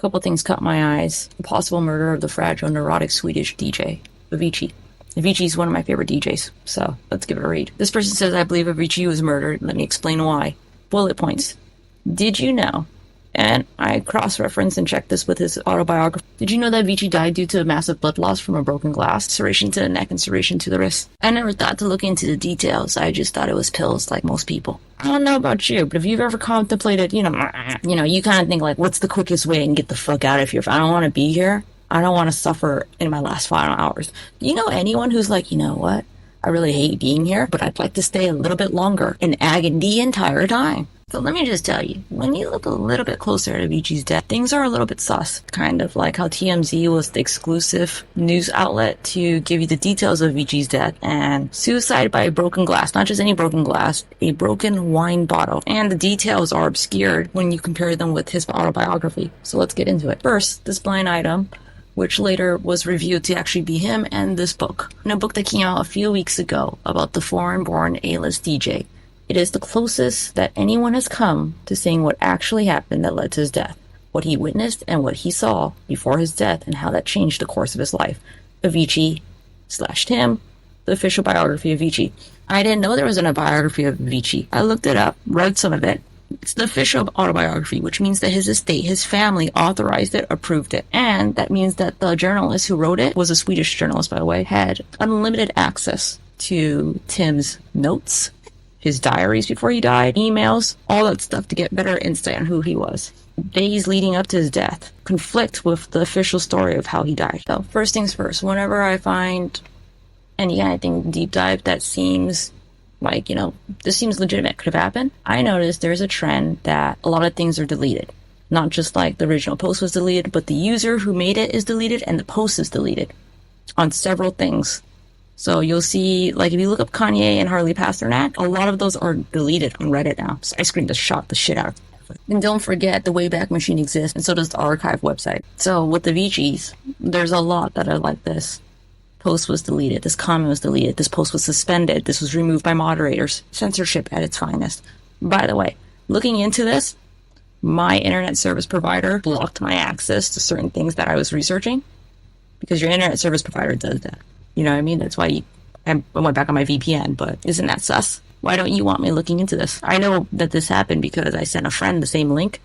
couple things caught my eyes. The possible murder of the fragile, neurotic Swedish DJ, Avicii. Avicii is one of my favorite DJs, so let's give it a read. This person says, I believe Avicii was murdered. Let me explain why. Bullet points. Did you know, and I cross-referenced and checked this with his autobiography, did you know that Avicii died due to massive blood loss from a broken glass, serration to the neck and serration to the wrist? I never thought to look into the details. I just thought it was pills like most people. I don't know about you, but if you've ever contemplated, you kind of think like, what's the quickest way and get the fuck out of here? If I don't want to be here, I don't want to suffer in my last final hours. You know anyone who's like, you know what? I really hate being here, but I'd like to stay a little bit longer in agony the entire time. So let me just tell you, when you look a little bit closer at Avicii's death, things are a little bit sus. Kind of like how TMZ was the exclusive news outlet to give you the details of Avicii's death, and suicide by a broken glass, not just any broken glass, a broken wine bottle. And the details are obscured when you compare them with his autobiography. So let's get into it. First, this blind item, which later was reviewed to actually be him, and this book. In a book that came out a few weeks ago about the foreign-born A-list DJ. It is the closest that anyone has come to saying what actually happened that led to his death, what he witnessed and what he saw before his death, and how that changed the course of his life. Avicii/him, the official biography of Avicii. I didn't know there was a biography of Avicii. I looked it up, read some of it. It's the official autobiography, which means that his estate, his family authorized it, approved it. And that means that the journalist who wrote it was a Swedish journalist, by the way, had unlimited access to Tim's notes, his diaries before he died, emails, all that stuff to get better insight on who he was. Days leading up to his death conflict with the official story of how he died. So first things first, whenever I find any kind of thing deep dive that seems like, this seems legitimate, could have happened, I noticed there's a trend that a lot of things are deleted. Not just like the original post was deleted, but the user who made it is deleted and the post is deleted on several things. So you'll see, like, if you look up Kanye and Harley Pasternak, a lot of those are deleted on Reddit now. So I screened the shit out of it. And don't forget, the Wayback Machine exists, and so does the archive website. So with the Avicii's, there's a lot that are like this. Post was deleted, this comment was deleted, this post was suspended, this was removed by moderators. Censorship at its finest. By the way, looking into this, my internet service provider blocked my access to certain things that I was researching, because your internet service provider does that. You know what I mean? That's why I went back on my VPN, but isn't that sus? Why don't you want me looking into this? I know that this happened because I sent a friend the same link,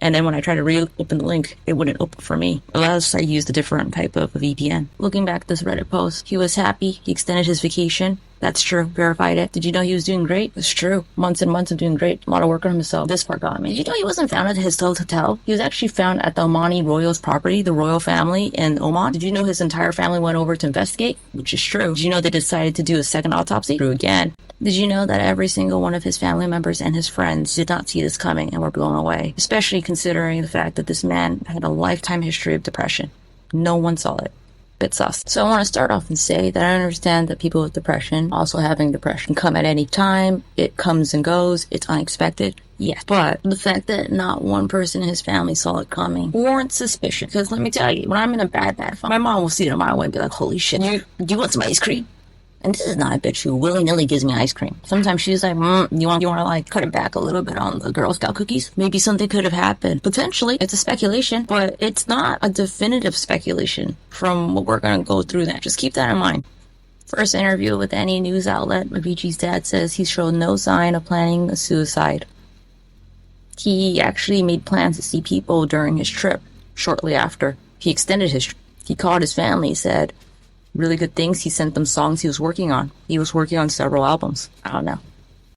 and then when I tried to reopen the link, it wouldn't open for me, unless I used a different type of VPN. Looking back at this Reddit post, he was happy. He extended his vacation. That's true. Verified it. Did you know he was doing great? It's true. Months and months of doing great. A lot of work on himself. This part got me. Did you know he wasn't found at his hotel? He was actually found at the Omani royals' property, the royal family in Oman. Did you know his entire family went over to investigate? Which is true. Did you know they decided to do a second autopsy? True again. Did you know that every single one of his family members and his friends did not see this coming and were blown away? Especially considering the fact that this man had a lifetime history of depression. No one saw it. Bit sus. So I want to start off and say that I understand that people with depression, also having depression, come at any time. It comes and goes. It's unexpected. Yes. But the fact that not one person in his family saw it coming warrants suspicion. Because let me tell you, when I'm in a bad funk, my mom will see it a mile away and be like, holy shit, do you want some ice cream? And this is not a bitch who willy-nilly gives me ice cream. Sometimes she's like, you want to like cut it back a little bit on the Girl Scout cookies? Maybe something could have happened. Potentially, it's a speculation, but it's not a definitive speculation from what we're going to go through that. Just keep that in mind. First interview with any news outlet, Avicii's dad says he showed no sign of planning a suicide. He actually made plans to see people during his trip. Shortly after, he extended his trip. He called his family, said really good things. He sent them songs he was working on. He was working on several albums. I don't know.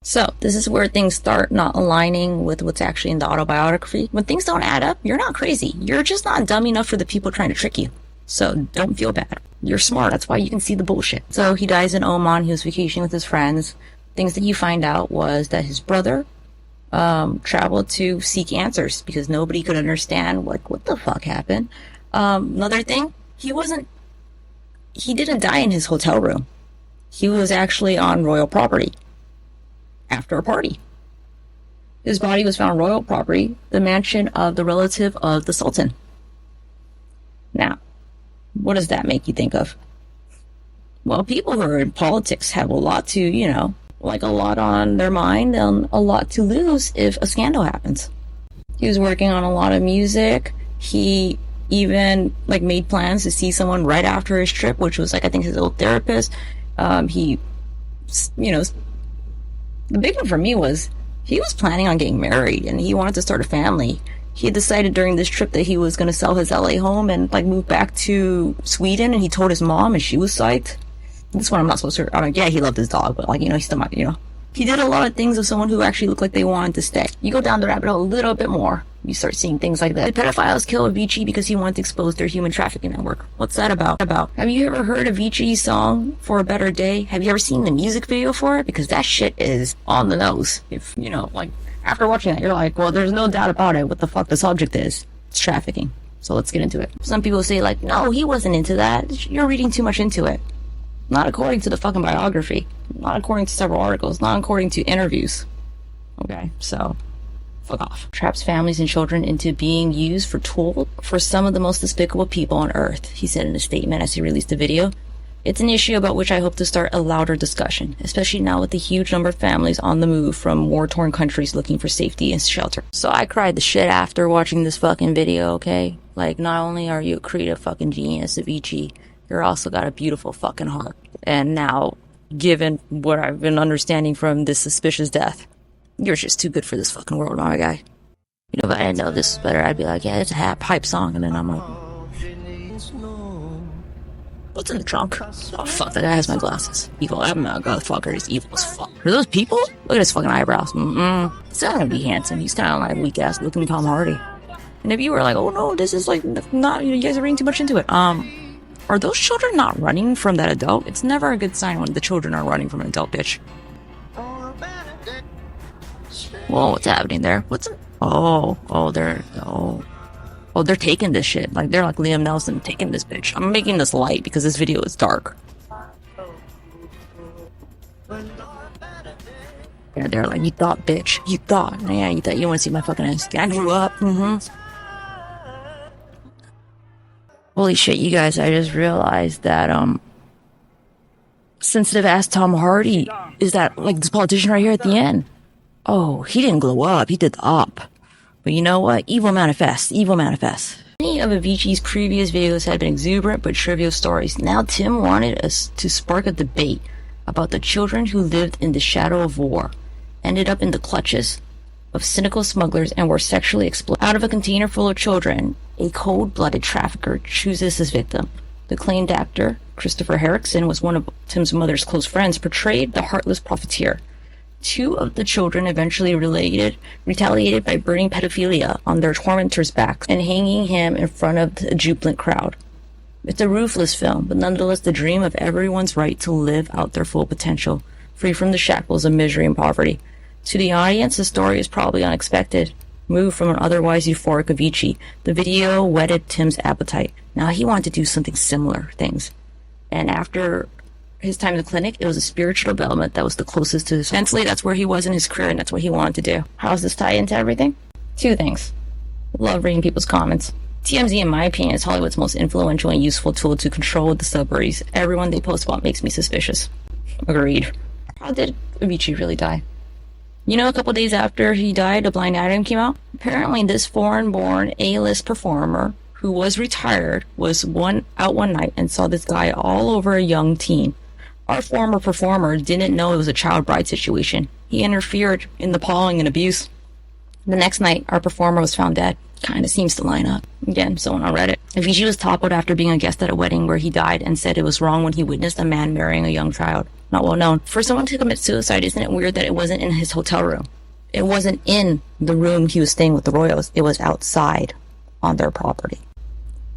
So this is where things start not aligning with what's actually in the autobiography. When things don't add up, you're not crazy. You're just not dumb enough for the people trying to trick you. So don't feel bad. You're smart. That's why you can see the bullshit. So he dies in Oman. He was vacationing with his friends. Things that you find out was that his brother traveled to seek answers because nobody could understand what the fuck happened. Another thing, he didn't die in his hotel room. He was actually on royal property after a party. His body was found on royal property, the mansion of the relative of the Sultan. Now, what does that make you think of? Well, people who are in politics have a lot to, like a lot on their mind and a lot to lose if a scandal happens. He was working on a lot of music. He even like made plans to see someone right after his trip, which was like I think his old therapist. He, you know, the big one for me was he was planning on getting married and he wanted to start a family. He had decided during this trip that he was going to sell his LA home and like move back to Sweden, and he told his mom and she was psyched. This one I'm not supposed to, yeah, he loved his dog, but like, you know, he still might, you know. He did a lot of things of someone who actually looked like they wanted to stay. You go down the rabbit hole a little bit more, you start seeing things like that. The pedophiles kill Avicii because he wanted to expose their human trafficking network. What's that about? Have you ever heard Avicii's song, For a Better Day? Have you ever seen the music video for it? Because that shit is on the nose. If, you know, like, after watching that, you're like, well, there's no doubt about it what the fuck the subject is. It's trafficking. So let's get into it. Some people say, like, no, he wasn't into that. You're reading too much into it. Not according to the fucking biography. Not according to several articles. Not according to interviews. Okay, so fuck off. Traps families and children into being used for tool for some of the most despicable people on earth, he said in a statement as he released the video. It's an issue about which I hope to start a louder discussion, especially now with the huge number of families on the move from war-torn countries looking for safety and shelter. So I cried the shit after watching this fucking video, okay? Like, not only are you a creative fucking genius, Avicii, you're also got a beautiful fucking heart. And now, given what I've been understanding from this suspicious death, you're just too good for this fucking world, my guy. You know, if I didn't know this better, I'd be like, yeah, it's a hype song, and then I'm like, what's in the trunk? Oh, fuck, that guy has my glasses. Evil. I'm a motherfucker. He's evil as fuck. Are those people? Look at his fucking eyebrows. He's not gonna be handsome. He's kind of like weak-ass looking Tom Hardy. And if you were like, oh no, this is like not, you guys are reading too much into it. Are those children not running from that adult? It's never a good sign when the children are running from an adult, bitch. Whoa, what's happening there? They're taking this shit. Like, they're like Liam Nelson taking this bitch. I'm making this light because this video is dark. Yeah, they're like, you thought, bitch. You thought. Yeah, you thought you want to see my fucking ass. I grew up. Holy shit, you guys, I just realized that, sensitive ass Tom Hardy is that, like, this politician right here at the end. Oh, he didn't glow up. He did the up. But you know what? Evil manifests. Evil manifests. Many of Avicii's previous videos had been exuberant but trivial stories. Now Tim wanted us to spark a debate about the children who lived in the shadow of war, ended up in the clutches of cynical smugglers, and were sexually exploited. Out of a container full of children, a cold-blooded trafficker chooses his victim. The acclaimed actor, Christopher Herrickson, was one of Tim's mother's close friends, portrayed the heartless profiteer. Two of the children eventually retaliated by burning pedophilia on their tormentor's backs and hanging him in front of the jubilant crowd. It's a ruthless film, but nonetheless the dream of everyone's right to live out their full potential, free from the shackles of misery and poverty. To the audience, the story is probably unexpected. Moved from an otherwise euphoric Avicii, the video whetted Tim's appetite. Now he wanted to do something similar things. And after his time in the clinic, it was a spiritual development that was the closest to his mentally. That's where he was in his career, and that's what he wanted to do. How does this tie into everything? Two things. Love reading people's comments. TMZ, in my opinion, is Hollywood's most influential and useful tool to control the celebrities. Everyone they post about makes me suspicious. Agreed. How did Avicii really die? You know, a couple days after he died, a blind item came out. Apparently, this foreign-born A-list performer who was retired was out one night and saw this guy all over a young teen. Our former performer didn't know it was a child bride situation. He interfered in the pawing and abuse. The next night, our performer was found dead. Kind of seems to line up. Again, someone on Reddit. Avicii was toppled after being a guest at a wedding where he died and said it was wrong when he witnessed a man marrying a young child. Not well known. For someone to commit suicide, isn't it weird that it wasn't in his hotel room? It wasn't in the room he was staying with the royals. It was outside on their property.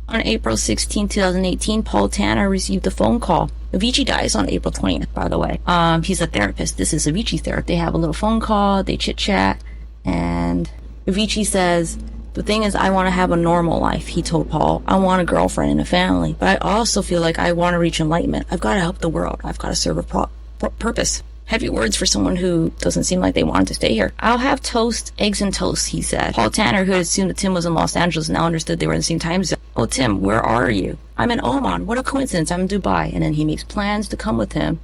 On April 16, 2018, Paul Tanner received a phone call. Avicii dies on April 20th, by the way. He's a therapist. This is Avicii's therapist. They have a little phone call. They chit-chat. And Avicii says, the thing is, I want to have a normal life, he told Paul. I want a girlfriend and a family. But I also feel like I want to reach enlightenment. I've got to help the world. I've got to serve a purpose. Heavy words for someone who doesn't seem like they wanted to stay here. I'll have toast, eggs and toast, he said. Paul Tanner, who had assumed that Tim was in Los Angeles, now understood they were in the same time zone. Oh, Tim, where are you? I'm in Oman. What a coincidence. I'm in Dubai. And then he makes plans to come with him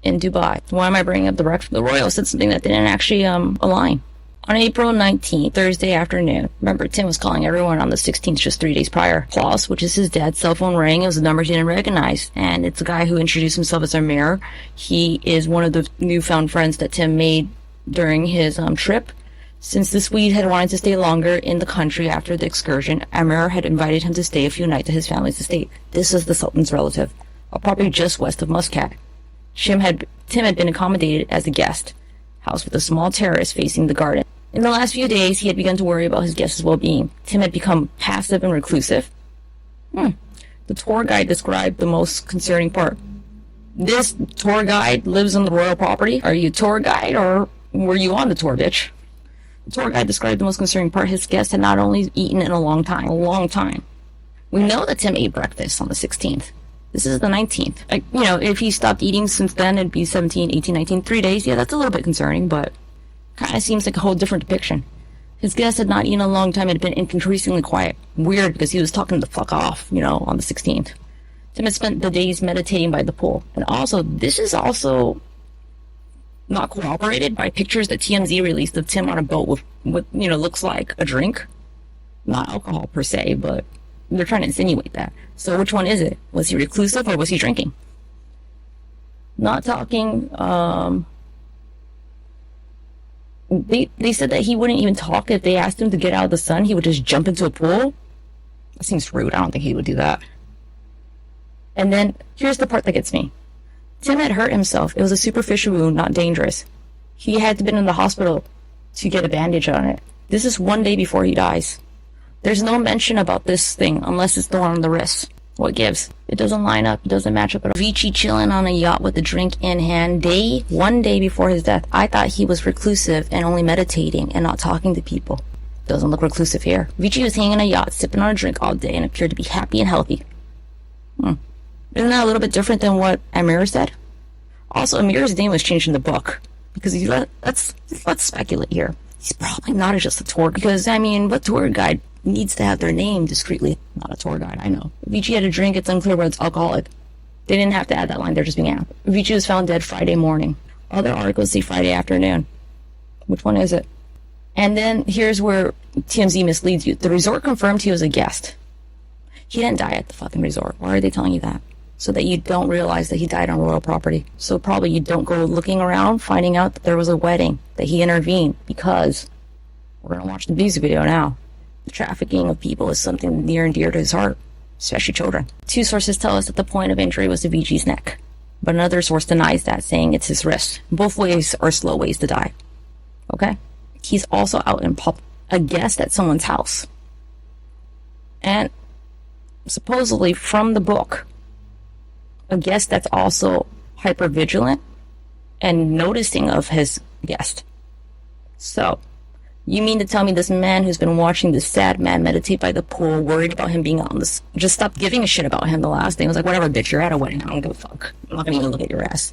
in Dubai. Why am I bringing up the royal? Said something that didn't actually align. On April 19th, Thursday afternoon, remember Tim was calling everyone on the 16th, just 3 days prior. Klaus, which is his dad's cell phone, rang. It was a number he didn't recognize. And it's a guy who introduced himself as Amir. He is one of the newfound friends that Tim made during his trip. Since the Swede had wanted to stay longer in the country after the excursion, Amir had invited him to stay a few nights at his family's estate. This is the Sultan's relative, a property just west of Muscat. Tim had been accommodated as a guest, house with a small terrace facing the garden. In the last few days, he had begun to worry about his guest's well-being. Tim had become passive and reclusive. The tour guide described the most concerning part. This tour guide lives on the royal property? Are you a tour guide, or were you on the tour, bitch? The tour guide described the most concerning part. His guest had not only eaten in a long time. We know that Tim ate breakfast on the 16th. This is the 19th. If he stopped eating since then, it'd be 17, 18, 19, 3 days. Yeah, that's a little bit concerning, but kind of seems like a whole different depiction. His guest had not eaten a long time and had been increasingly quiet. Weird, because he was talking the fuck off, on the 16th. Tim had spent the days meditating by the pool. And also, this is also not corroborated by pictures that TMZ released of Tim on a boat with what, looks like a drink. Not alcohol per se, but they're trying to insinuate that. So which one is it? Was he reclusive or was he drinking? Not talking, They said that he wouldn't even talk if they asked him to get out of the sun. He would just jump into a pool. That seems rude. I don't think he would do that. And then, here's the part that gets me. Tim had hurt himself. It was a superficial wound, not dangerous. He had been in the hospital to get a bandage on it. This is 1 day before he dies. There's no mention about this thing unless it's the one on the wrist. What gives? It doesn't line up. It doesn't match up at all. Avicii chilling on a yacht with a drink in hand. 1 day before his death. I thought he was reclusive and only meditating and not talking to people. Doesn't look reclusive here. Avicii was hanging on a yacht, sipping on a drink all day and appeared to be happy and healthy. Isn't that a little bit different than what Amir said? Also, Amir's name was changed in the book. Because let's speculate here. He's probably not just a tour, because, what tour guide needs to have their name discreetly? Not a tour guide, I know. Avicii had a drink, it's unclear whether it's alcoholic. They didn't have to add that line, they're just being asked. Avicii was found dead Friday morning. Other articles say Friday afternoon. Which one is it? And then here's where TMZ misleads you. The resort confirmed he was a guest. He didn't die at the fucking resort. Why are they telling you that? So that you don't realize that he died on royal property. So probably you don't go looking around finding out that there was a wedding, that he intervened, because we're going to watch the music video now. The trafficking of people is something near and dear to his heart, especially children. Two sources tell us that the point of injury was Avicii's neck, but another source denies that, saying it's his wrist. Both ways are slow ways to die. Okay? He's also out in public, a guest at someone's house. And supposedly from the book, a guest that's also hypervigilant and noticing of his guest. So, you mean to tell me this man who's been watching this sad man meditate by the pool, worried about him being on this, just stopped giving a shit about him the last thing? It was like, whatever, bitch, you're at a wedding. I don't give a fuck. I'm not gonna even look at your ass.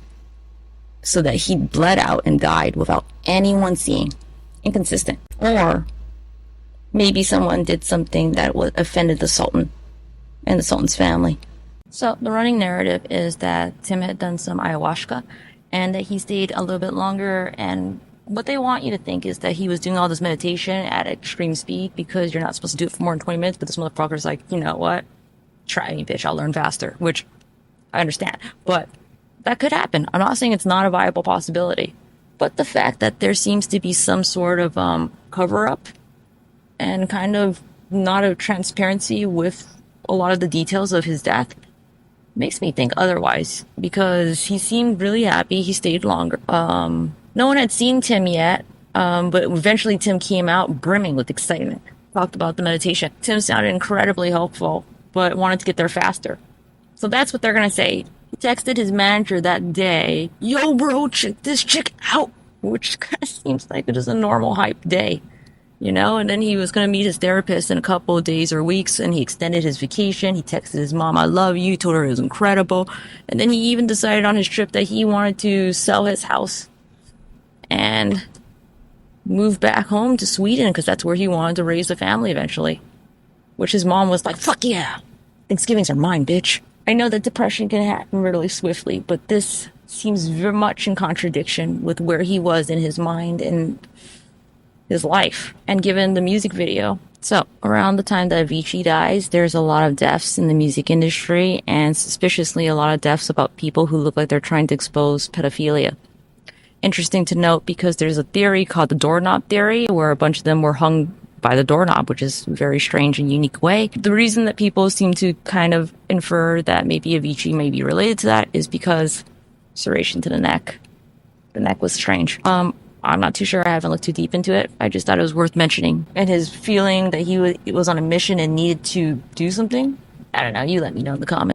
So that he bled out and died without anyone seeing. Inconsistent. Or maybe someone did something that offended the Sultan and the Sultan's family. So the running narrative is that Tim had done some ayahuasca and that he stayed a little bit longer, and what they want you to think is that he was doing all this meditation at extreme speed because you're not supposed to do it for more than 20 minutes, but this motherfucker's like, you know what? Try me, bitch. I'll learn faster, which I understand. But that could happen. I'm not saying it's not a viable possibility. But the fact that there seems to be some sort of cover-up and kind of not a transparency with a lot of the details of his death makes me think otherwise, because he seemed really happy. He stayed longer. No one had seen Tim yet, but eventually Tim came out brimming with excitement. Talked about the meditation. Tim sounded incredibly hopeful, but wanted to get there faster. So that's what they're going to say. He texted his manager that day, "Yo, bro, check this chick out," which kind of seems like it is a normal hype day, you know? And then he was going to meet his therapist in a couple of days or weeks, and he extended his vacation. He texted his mom, "I love you," told her it was incredible. And then he even decided on his trip that he wanted to sell his house and move back home to Sweden, because that's where he wanted to raise a family eventually. Which his mom was like, "Fuck yeah, Thanksgivings are mine, bitch." I know that depression can happen really swiftly, but this seems very much in contradiction with where he was in his mind and his life. And given the music video, so around the time that Avicii dies, there's a lot of deaths in the music industry, and suspiciously a lot of deaths about people who look like they're trying to expose pedophilia. Interesting to note because there's a theory called the doorknob theory, where a bunch of them were hung by the doorknob, which is a very strange and unique way. The reason that people seem to kind of infer that maybe Avicii may be related to that is because serration to the neck. The neck was strange. I'm not too sure. I haven't looked too deep into it. I just thought it was worth mentioning. And his feeling that he was on a mission and needed to do something. I don't know. You let me know in the comments.